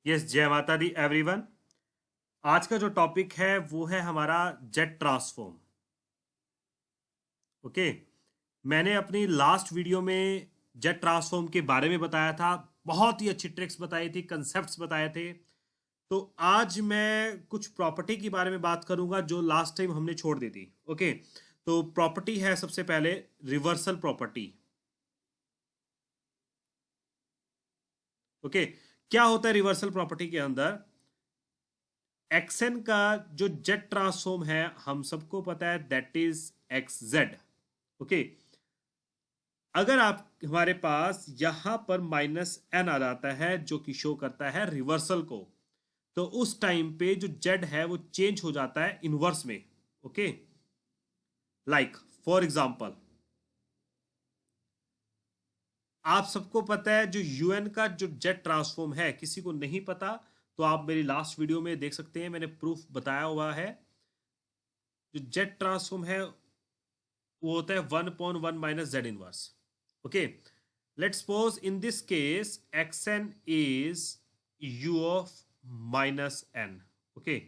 Yes, जय माता दी everyone. आज का जो टॉपिक है वो है हमारा जेट ट्रांसफॉर्म। ओके। मैंने अपनी लास्ट वीडियो में जेट ट्रांसफॉर्म के बारे में बताया था। बहुत ही अच्छी ट्रिक्स बताई थी, कंसेप्ट्स बताए थे। तो आज मैं कुछ प्रॉपर्टी के बारे में बात करूंगा जो लास्ट टाइम हमने छोड़ दी थी। ओके। तो प्रॉपर्टी है सबसे पहले रिवर्सल प्रॉपर्टी। ओके। क्या होता है रिवर्सल प्रॉपर्टी के अंदर? एक्सएन का जो जेट ट्रांसफॉर्म है हम सबको पता है, that is x Z. Okay. अगर आप हमारे पास यहां पर माइनस एन आ जाता है जो कि शो करता है रिवर्सल को, तो उस टाइम पे जो जेड है वो चेंज हो जाता है इनवर्स में। ओके। लाइक फॉर एग्जांपल, आप सबको पता है जो यूएन का जो जेट ट्रांसफॉर्म है, किसी को नहीं पता तो आप मेरी लास्ट वीडियो में देख सकते हैं, मैंने प्रूफ बताया हुआ है। जो जेट ट्रांसफॉर्म है वो होता है 1/1 minus Z inverse. Okay. Let's suppose in this case xn is u of minus n. Okay,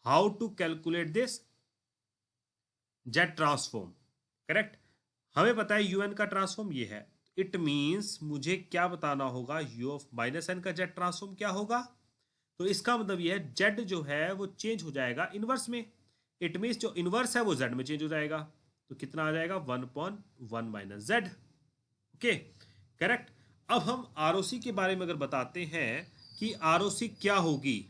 how to calculate this jet transform? Correct. हमें पता है un का ट्रांसफॉर्म ये है। इट मींस मुझे क्या बताना होगा, u ऑफ माइनस एन का जेट ट्रांसफॉर्म क्या होगा। तो इसका मतलब ये है जेड जो है वो चेंज हो जाएगा इनवर्स में। इट मींस जो इनवर्स है वो जेड में चेंज हो जाएगा। तो कितना आ जाएगा, 1/1 माइनस जेड। ओके। करेक्ट। अब हम आरओसी के बारे में अगर बताते हैं कि आरओसी क्या होगी।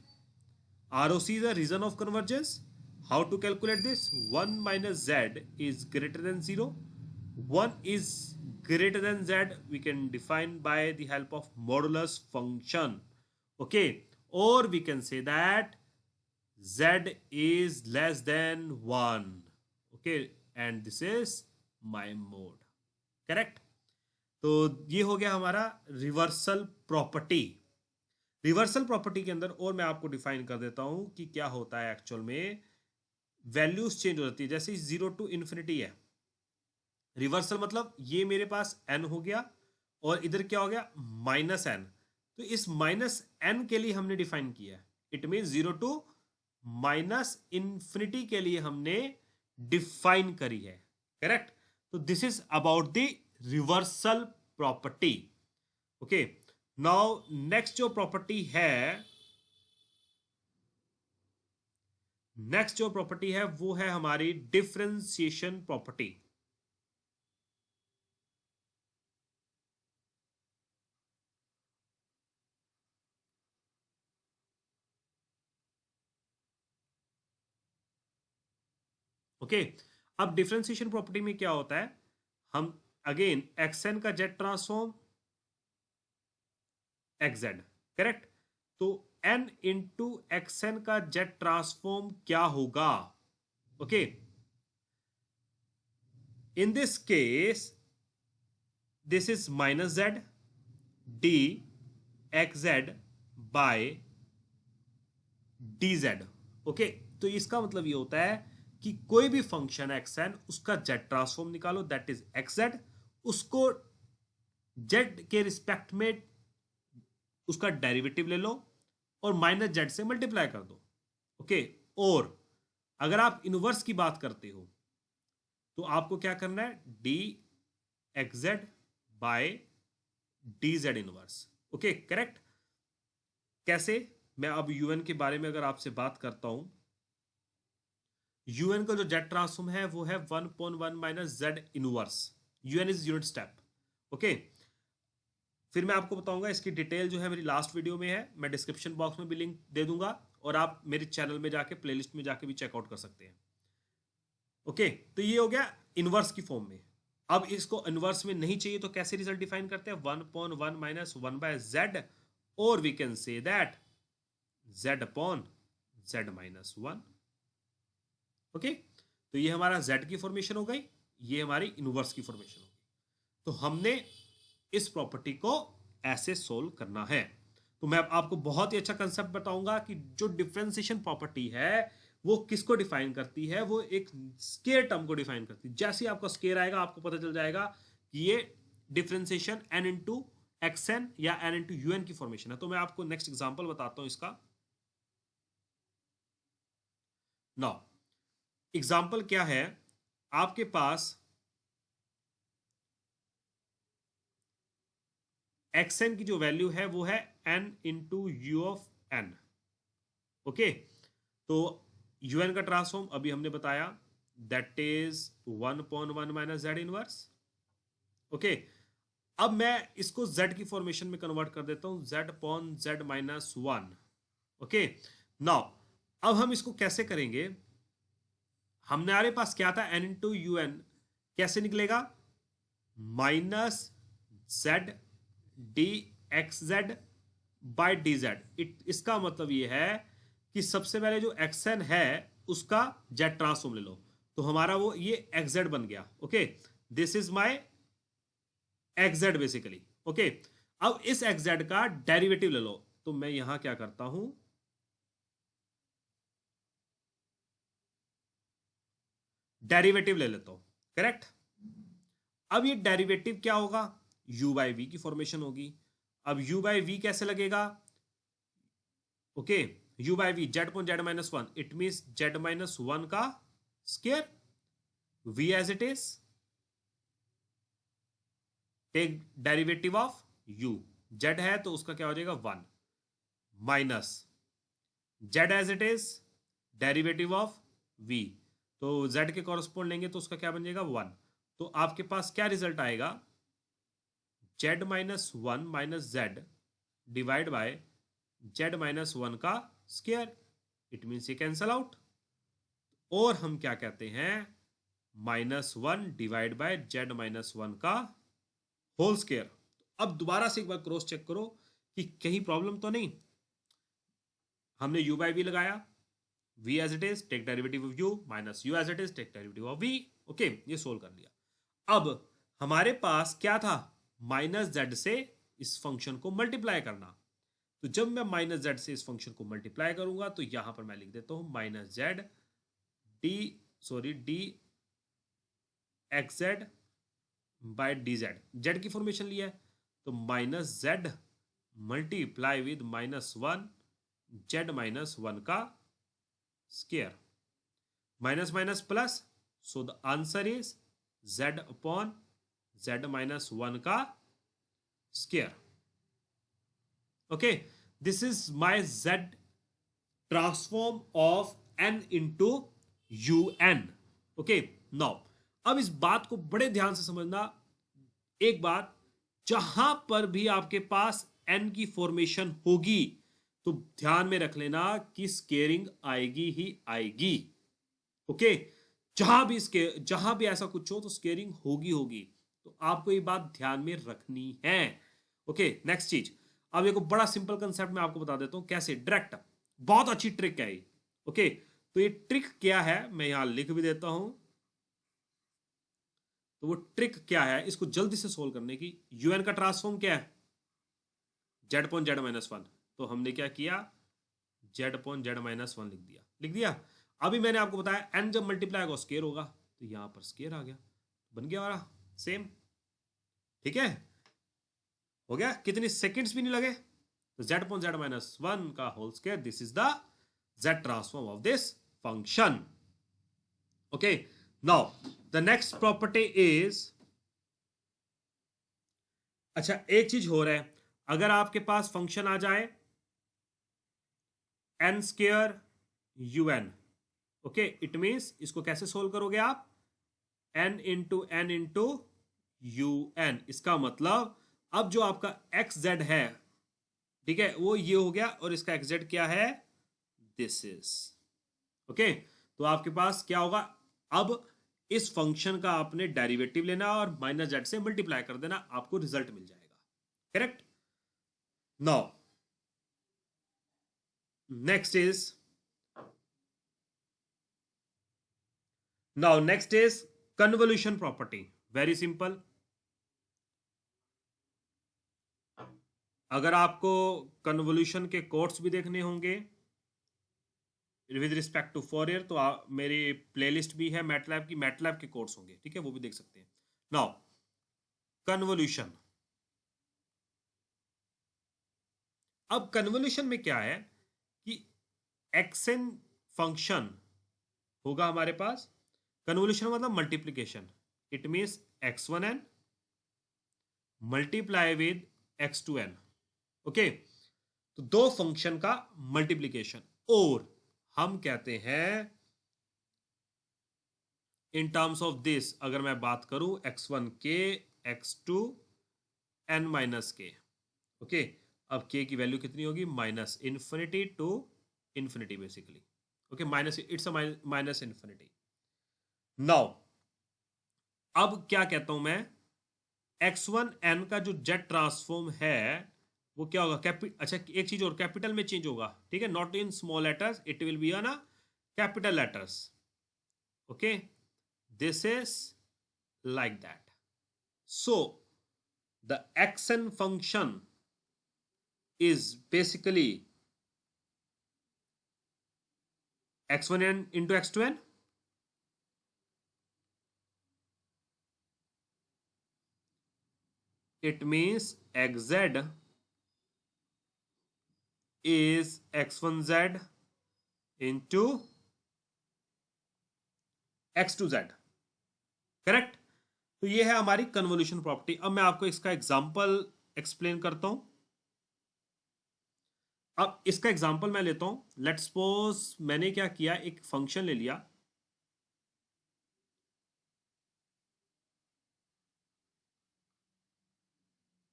ROC is a region of convergence. How to calculate this? 1 minus z is greater than 0, 1 is greater than z, we can define by the help of modulus function. Okay, or we can say that z is less than 1. Okay, and this is my mode. Correct. तो ये हो गया हमारा reversal property. Reversal property के अंदर और मैं आपको डिफाइन कर देता हूं कि क्या होता है एक्चुअल में। वैल्यूज चेंज हो जाती है, जैसे 0 to infinity है। रिवर्सल मतलब ये मेरे पास n हो गया और इधर क्या हो गया, माइनस एन। तो इस माइनस एन के लिए हमने डिफाइन किया है। इट मीन 0 to -infinity के लिए हमने डिफाइन करी है। करेक्ट। तो this is about the reversal property. Okay. Now next जो प्रॉपर्टी है, नेक्स्ट जो प्रॉपर्टी है वो है हमारी डिफरेंशिएशन प्रॉपर्टी। ओके। अब डिफरेंशिएशन प्रॉपर्टी में क्या होता है, हम अगेन एक्सएन का जेट ट्रांसफॉर्म एक्सजेड। करेक्ट। तो एन इंटू एक्सएन का जेट ट्रांसफॉर्म क्या होगा। Okay. In this case this is minus z d x z by d z. Okay. तो इसका मतलब ये होता है कि कोई भी फंक्शन एक्स एन, उसका जेड ट्रांसफॉर्म निकालो, दैट इज एक्स जेड। उसको जेड के रिस्पेक्ट में उसका डेरिवेटिव ले लो और माइनस जेड से मल्टीप्लाई कर दो। ओके। और अगर आप इनवर्स की बात करते हो तो आपको क्या करना है, d x z by d z inverse. Okay. Correct. कैसे? मैं अब यूएन के बारे में अगर आपसे बात करता हूं, यूएन का जो जेड ट्रांसफॉर्म है वो है 1/1 minus Z inverse. UN is unit step. Okay. फिर मैं आपको बताऊंगा इसकी डिटेल जो है मेरी लास्ट वीडियो में है, मैं डिस्क्रिप्शन बॉक्स में भी लिंक दे दूंगा और आप मेरे चैनल में जाके प्लेलिस्ट में जाके भी चेकआउट कर सकते हैं। ओके। तो ये हो गया इनवर्स की फॉर्म में। अब इसको इनवर्स में नहीं चाहिए तो कैसे रिजल्ट डिफाइन करते हैं, 1/1 माइनस 1/z, और we can say that z/z-1। Okay. तो ये हमारा z की फॉर्मेशन हो गई, ये हमारी इनवर्स की फॉर्मेशन हो गई। तो हमने इस प्रॉपर्टी को ऐसे सोल्व करना है। तो मैं आपको बहुत ही अच्छा कंसेप्ट बताऊंगा कि जो डिफरेंशिएशन प्रॉपर्टी है वो किसको डिफाइन करती है, वो एक स्केयर टर्म को डिफाइन करती है। जैसे ही आपका स्केयर आएगा आपको पता चल जाएगा कि ये डिफरेंशिएशन n इंटू xn या n इंटू un की फॉर्मेशन है। तो मैं आपको नेक्स्ट एग्जांपल बताता हूं इसका। नाउ एग्जांपल क्या है, आपके पास xn की जो वैल्यू है वो है n into u of n। Okay, तो un का ट्रांसफॉर्म अभी हमने बताया, that is 1/1 minus Z inverse. Okay, अब मैं इसको z की फॉर्मेशन में कन्वर्ट कर देता हूं, z upon z minus 1। Okay, now अब हम इसको कैसे करेंगे, हमारे पास क्या था, n इंटू यू एन, कैसे निकलेगा, minus z d x Z by D Z. इसका मतलब ये है कि सबसे पहले जो एक्स एन है उसका जेड ट्रांसफॉर्म ले लो, तो हमारा वो ये एक्स जेड बन गया। Okay, this is my x Z basically. Okay, अब इस एक्स जेड का डेरिवेटिव ले लो, तो मैं यहां क्या करता हूं, डेरिवेटिव ले लेता हूं, करेक्ट। अब ये डेरिवेटिव क्या होगा, u बाई वी की फॉर्मेशन होगी। अब u बाई वी कैसे लगेगा, okay, u by v z point z minus 1, it mean z minus 1 का square, v as it is, take derivative of u, z है तो उसका क्या हो जाएगा 1, minus z as it is derivative of v, तो z के correspond लेंगे तो उसका क्या बन जाएगा 1। तो आपके पास क्या रिजल्ट आएगा, z minus 1 minus Z divide by z minus 1 का स्केयर, इट मीन्स ये कैंसल आउट, और हम क्या कहते हैं, -1 डिवाइड बाय z माइनस 1 का होल स्केयर। अब दोबारा से एक बार क्रॉस चेक करो कि कहीं प्रॉब्लम तो नहीं। हमने u बाई वी लगाया, v as it is take derivative of u, minus u as it is take derivative of v। Okay, ये सोल्व कर लिया। अब हमारे पास क्या था, माइनस जेड से इस फंक्शन को मल्टीप्लाई करना, तो जब मैं माइनस जेड से इस फंक्शन को मल्टीप्लाई करूंगा तो यहां पर मैं लिख देता हूं minus z d x z by d z, z की फॉर्मेशन लिया है, तो minus z multiply with -1 z minus 1 का square, minus minus plus, so the answer is z upon z minus 1 का square. Okay, this is my z transform of n into u n. Okay, now अब इस बात को बड़े ध्यान से समझना, एक बात, जहां पर भी आपके पास n की फॉर्मेशन होगी तो ध्यान में रख लेना कि स्केयरिंग आएगी ही आएगी। ओके, जहां भी ऐसा कुछ हो तो स्केयरिंग होगी होगी, तो आपको ये बात ध्यान में रखनी है। ओके, नेक्स्ट चीज, अब एक बड़ा सिंपल कंसेप्ट मैं आपको बता देता हूं कैसे, डायरेक्ट, बहुत अच्छी ट्रिक है ये। ओके, तो ये ट्रिक क्या है मैं यहां लिख भी देता हूं, तो वो ट्रिक क्या है, इसको जल्दी से सोल्व करने की, यूएन का ट्रांसफॉर्म क्या है, जेड पॉइंट जेड माइनस 1, तो हमने क्या किया, जेड पॉइंट जेड माइनस 1 लिख दिया। अभी मैंने आपको बताया एन जब मल्टीप्लाई होगा स्केयर होगा, तो यहां पर स्केयर आ गया, बन गया हमारा सेम। ठीक है, हो गया, कितनी सेकंड्स भी नहीं लगे, तो जेड पॉइंट जेड माइनस 1 का whole square, this is the z transform of this function. Okay, now the next property is, अच्छा एक चीज हो रहा है, अगर आपके पास फंक्शन आ जाए n square u n, okay, it means इसको कैसे सोल्व करोगे आप, n इंटू यू एन, इसका मतलब अब जो आपका एक्स जेड है, ठीक है, वो ये हो गया, और इसका एक्स जेड क्या है, दिस इज, ओके, तो आपके पास क्या होगा, अब इस फंक्शन का आपने डेरिवेटिव लेना और माइनस जेड से मल्टीप्लाई कर देना, आपको रिजल्ट मिल जाएगा, correct. Now next is convolution property, very simple. अगर आपको कन्वोल्यूशन के कोर्स भी देखने होंगे विद रिस्पेक्ट टू फोरियर, तो मेरी प्लेलिस्ट भी है मैटलैब की, मैटलैब के कोर्स होंगे, ठीक है, वो भी देख सकते हैं। नाउ कन्वोल्यूशन, अब कन्वोल्यूशन में क्या है कि एक्सन फंक्शन होगा हमारे पास, कन्वोल्यूशन मतलब multiplication, it means x1n multiply with x2n। Okay, तो दो फंक्शन का मल्टीप्लीकेशन, और हम कहते हैं इन टर्म्स ऑफ दिस, अगर मैं बात करूं x1 के x2 n माइनस के। ओके, अब k की वैल्यू कितनी होगी, minus infinity to infinity basically. Okay, minus, it's a minus infinity. Now अब क्या कहता हूं मैं, x1n का जो जेड ट्रांसफॉर्म है वो क्या होगा, अच्छा एक चीज और, कैपिटल में चेंज होगा, ठीक है, not in small letters, it will be ना capital letters. Okay, this is like that. So the xn function is basically x1n into x2n. It means xz is x1z into x2z, correct. तो ये है हमारी convolution property. अब मैं आपको इसका example explain करता हूं। अब इसका एग्जांपल मैं लेता हूं, लेट्स सपोज मैंने क्या किया, एक फंक्शन ले लिया,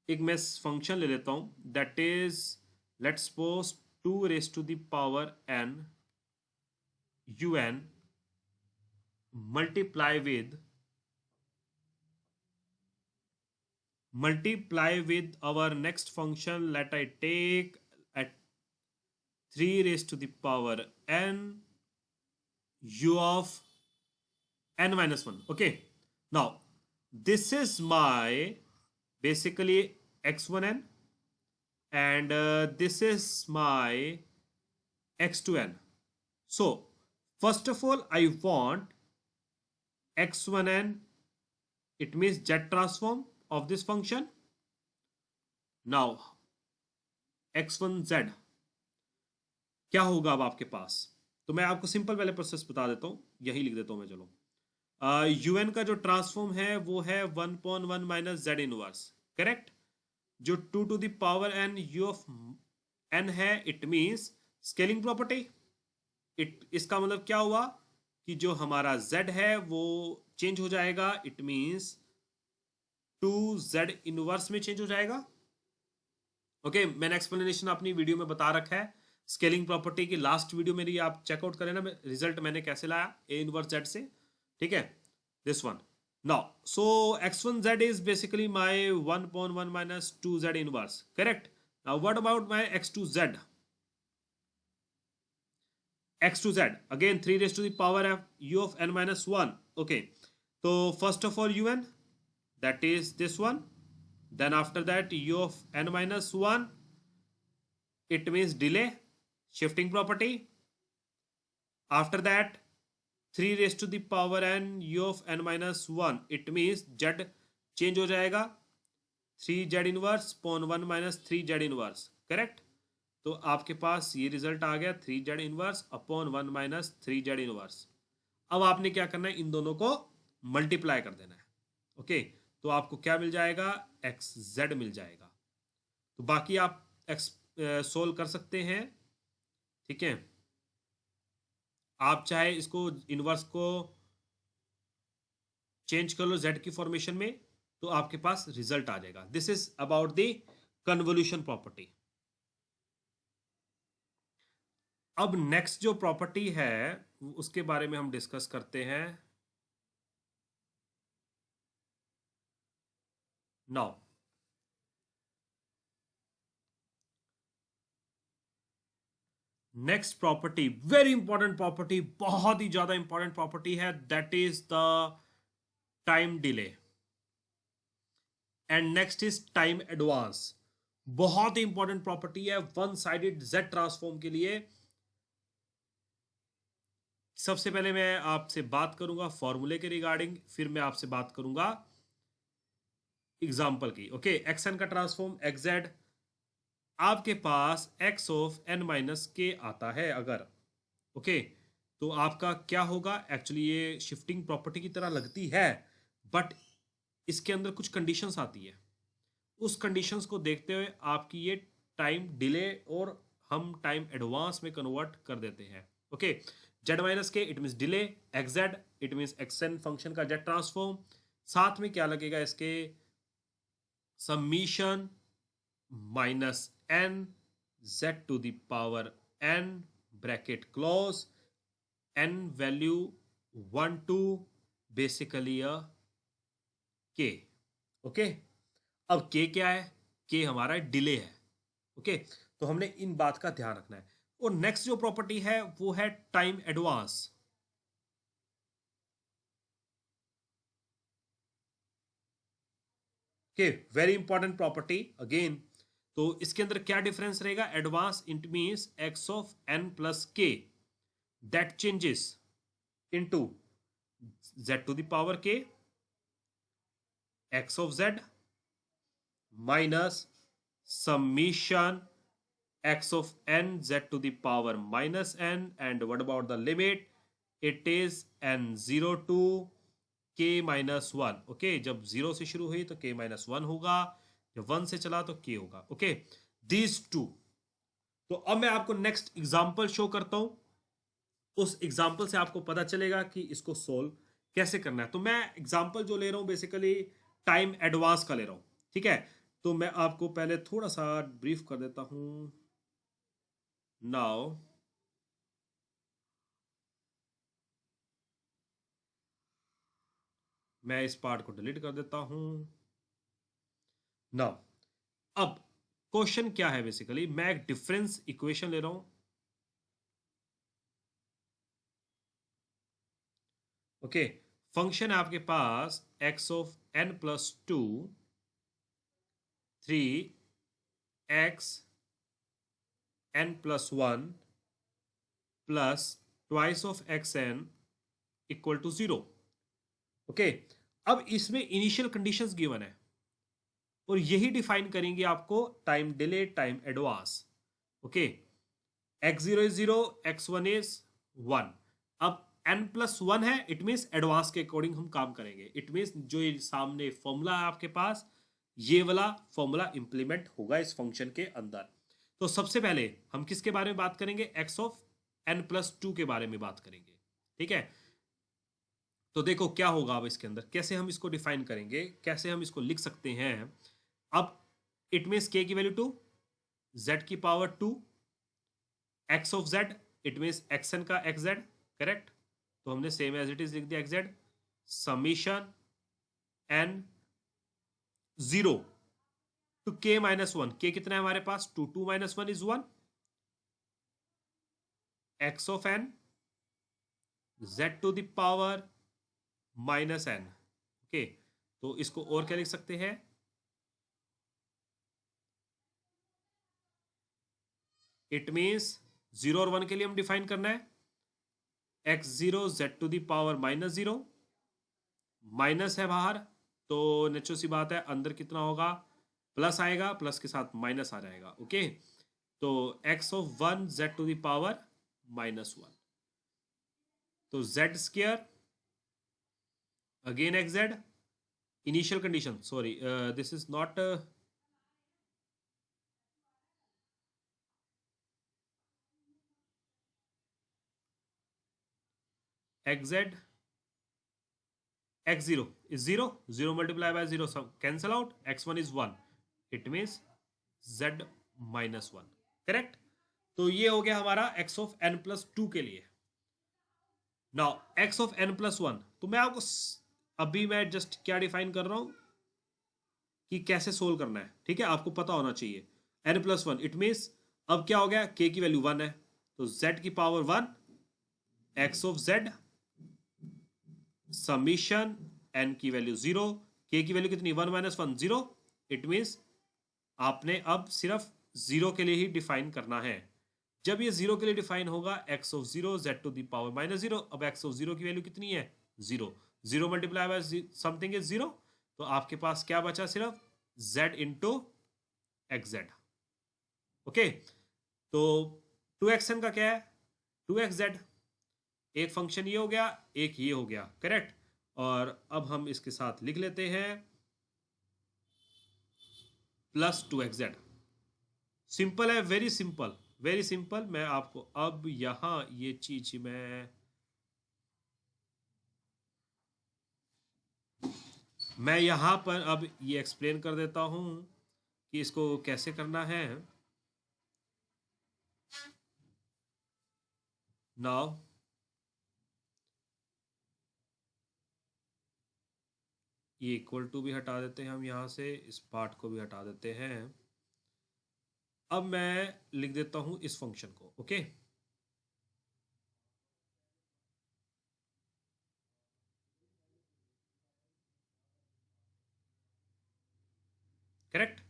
एक मैं फंक्शन ले लेता हूं, that is let's suppose 2 raise to the power n un multiply with our next function, let I take at 3 raised to the power n u of n minus 1. Okay, now this is my basically x1n, and this is my x2n. So first of all I want x1n, it means z transform of this function. Now x1z क्या होगा अब आपके पास, तो मैं आपको simple पहले process बता देता हूं, यही लिख देता हूं मैं, चलो। यूएन का जो ट्रांसफॉर्म है वो है 1/1 माइनस जेड इनवर्स, करेक्ट। जो 2 to the power n u of n है, इट मींस स्केलिंग प्रॉपर्टी। इसका मतलब क्या हुआ कि जो हमारा z है वो चेंज हो जाएगा, इट मींस 2z इनवर्स में चेंज हो जाएगा। ओके, मैंने एक्सप्लेनेशन अपनी वीडियो में बता रखा है, स्केलिंग प्रॉपर्टी की लास्ट वीडियो मेरी आप चेकआउट करें ना, रिजल्ट मैंने कैसे लाया ए इनवर्स जेड से, ठीक है, this one. Now so x1z is basically my 1/1 minus 2z inverse, correct. Now what about my x2z? x2z again 3 raised to the power of u of n minus 1. Okay, so first of all un, that is this one, then after that u of n minus 1, it means delay, shifting property. After that 3 raised to the power n u of n minus 1, it means z change हो जाएगा, 3z inverse upon 1 minus 3z inverse, correct. तो आपके पास ये result आ गया 3z inverse upon 1 minus 3z inverse. अब आपने क्या करना है, इन दोनों को मल्टीप्लाई कर देना है। ओके, तो आपको क्या मिल जाएगा, xz मिल जाएगा। तो बाकी आप सोल्व कर सकते हैं, ठीक है। आप चाहे इसको इनवर्स को चेंज कर लो z की फॉर्मेशन में, तो आपके पास रिजल्ट आ जाएगा। This is about the convolution property. अब नेक्स्ट जो प्रॉपर्टी है उसके बारे में हम डिस्कस करते हैं। Now next property, very important property, बहुत ही ज्यादा इंपॉर्टेंट प्रॉपर्टी है, that is the time delay, and next is time advance. बहुत ही इंपॉर्टेंट प्रॉपर्टी है वन साइडेड जेड ट्रांसफॉर्म के लिए। सबसे पहले मैं आपसे बात करूंगा फॉर्मूले के रिगार्डिंग, फिर मैं आपसे बात करूंगा एग्जाम्पल की। ओके, एक्स एन का ट्रांसफॉर्म एक्स जेड आपके पास x ऑफ n माइनस के आता है अगर, ओके, तो आपका क्या होगा? एक्चुअली ये शिफ्टिंग प्रॉपर्टी की तरह लगती है, बट इसके अंदर कुछ कंडीशंस आती है। उस कंडीशंस को देखते हुए आपकी ये टाइम डिले और हम टाइम एडवांस में कन्वर्ट कर देते हैं। Okay, z minus k it means delay, x z it means x n function का जेड ट्रांसफॉर्म, साथ में क्या लगेगा इसके? Summation minus n z to the power n bracket close, n value 1 2 basically a k. Okay, अब के क्या है? के हमारा डिले है। ओके, तो हमने इन बात का ध्यान रखना है। और नेक्स्ट जो प्रॉपर्टी है वो है time advance. Okay, very important property again. तो इसके अंदर क्या डिफरेंस रहेगा? Advance it means x of n plus k that changes into z to the power k x of z minus summation x of n z to the power minus n, and what about the limit? It is n0 to k minus 1। Okay, जब 0 से शुरू हुई तो k minus 1 होगा, जब 1 से चला तो k होगा। Okay, these two। तो अब मैं आपको नेक्स्ट एग्जांपल शो करता हूं। उस एग्जांपल से आपको पता चलेगा कि इसको सोल्व कैसे करना है। तो मैं एग्जांपल जो ले रहा हूं बेसिकली टाइम एडवांस का ले रहा हूं, ठीक है? तो मैं आपको पहले थोड़ा सा ब्रीफ कर देता हूं। नाउ मैं इस पार्ट को डिलीट कर देता हूं। नाउ अब क्वेश्चन क्या है? बेसिकली मैं एक डिफरेंस इक्वेशन ले रहा हूं। ओके, फंक्शन है आपके पास x of n plus 2 3x n plus 1 plus twice of x n equal to 0। Okay, अब इसमें इनिशियल कंडीशंस गिवन है और यही डिफाइन करेंगे आपको time delay, time advance. Okay, x0 is 0, x1 is 1। अब n प्लस 1 है, इट मीन्स एडवांस के अकॉर्डिंग हम काम करेंगे। इट मीन्स जो ये सामने फॉर्मूला है आपके पास, ये वाला फॉर्मूला इंप्लीमेंट होगा इस फंक्शन के अंदर। तो सबसे पहले हम किसके बारे में बात करेंगे? x ऑफ n प्लस 2 के बारे में बात करेंगे, ठीक है? तो देखो क्या होगा अब इसके अंदर, कैसे हम इसको डिफाइन करेंगे, कैसे हम इसको लिख सकते हैं। अब इट मीन्स k की वैल्यू 2, z की पावर 2, x ऑफ z इट मीन्स xn का xz, करेक्ट? तो हमने सेम एज इट इज लिख दिया xz summation n 0 to k minus 1। k कितना है हमारे पास? 2, 2 minus 1 is 1, x of n z to the power minus n। Okay, तो इसको और क्या लिख सकते हैं? इट मीन्स 0 और 1 के लिए हम डिफाइन करना है x0 z to the power minus 0, minus है बाहर तो नेचुरल सी बात है अंदर कितना होगा? प्लस आएगा, प्लस के साथ माइनस आ जाएगा। ओके, तो x of 1 z to the power minus 1, तो z square again xz initial condition, sorry this is not xz x0 is 0, 0 multiplied by 0 so cancel out, x1 is 1, it means z minus 1, correct? तो ये हो गया हमारा x of n plus 2 के लिए। Now x of n plus 1, तो मैं आपको अभी मैं जस्ट क्या डिफाइन कर रहा हूं कि कैसे सोल्व करना है, ठीक है? आपको पता होना चाहिए n प्लस 1 इट मीन्स अब क्या हो गया? k की वैल्यू 1 है तो z की पावर 1 x ऑफ z समीशन n की वैल्यू 0, k की वैल्यू कितनी? 1 माइनस 1 0। इट मीन्स आपने अब सिर्फ 0 के लिए ही डिफाइन करना है। जब ये 0 के लिए डिफाइन होगा x of 0 z to the power minus 0, अब x ऑफ 0 की वैल्यू कितनी है? 0, 0 मल्टीप्लाई बाय समथिंग इज 0, तो आपके पास क्या बचा? सिर्फ z into x Z. Okay, तो 2xn का क्या है, 2xz, एक फंक्शन ये हो गया, एक ये हो गया, करेक्ट। और अब हम इसके साथ लिख लेते हैं प्लस 2xz। सिंपल है, वेरी सिंपल, वेरी सिंपल। मैं आपको अब यहां ये चीज मैं यहां पर अब ये एक्सप्लेन कर देता हूं कि इसको कैसे करना है। नाउ ये इक्वल टू भी हटा देते हैं हम, यहां से इस पार्ट को भी हटा देते हैं। अब मैं लिख देता हूं इस फंक्शन को, ओके। करेक्ट,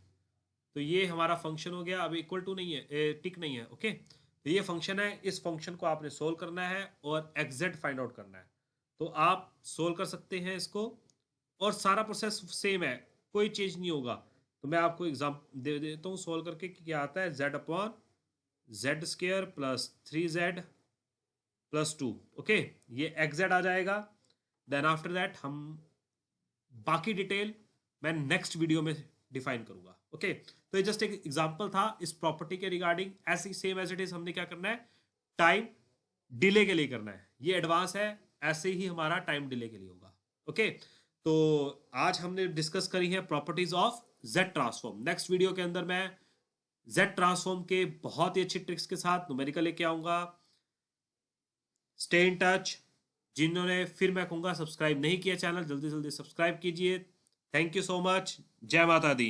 तो ये हमारा फंक्शन हो गया। अब इक्वल टू नहीं है, टिक नहीं है, ओके। तो ये फंक्शन है, इस फंक्शन को आपने सोल्व करना है और एग्जैक्ट फाइंड आउट करना है। तो आप सोल्व कर सकते हैं इसको, और सारा प्रोसेस सेम है, कोई चेंज नहीं होगा। तो मैं आपको एग्जाम दे देता हूँ सोल्व करके कि क्या आता है, Z upon Z square plus 3z plus 2, okay. ये एग्जैक्ट आ जाएगा। देन आफ्टर दैट हम बाकी डिटेल मैं नेक्स्ट वीडियो में डिफाइन करूंगा, ओके। तो ये जस्ट एक एग्जांपल था इस प्रॉपर्टी के रिगार्डिंग। ऐसे सेम एज इट इज हमने क्या करना है, टाइम डिले के लिए करना है। ये एडवांस है, ऐसे ही हमारा टाइम डिले के लिए होगा, ओके। तो आज हमने डिस्कस करी है properties of Z transform. Next video के अंदर मैं जेड ट्रांसफॉर्म के बहुत ही अच्छी ट्रिक्स के साथ न्यूमेरिकल लेके आऊंगा। Stay in touch. जिन्होंने, फिर मैं कहूंगा, सब्सक्राइब नहीं किया चैनल, जल्दी जल्दी सब्सक्राइब कीजिए। Thank you so much. जय माता दी।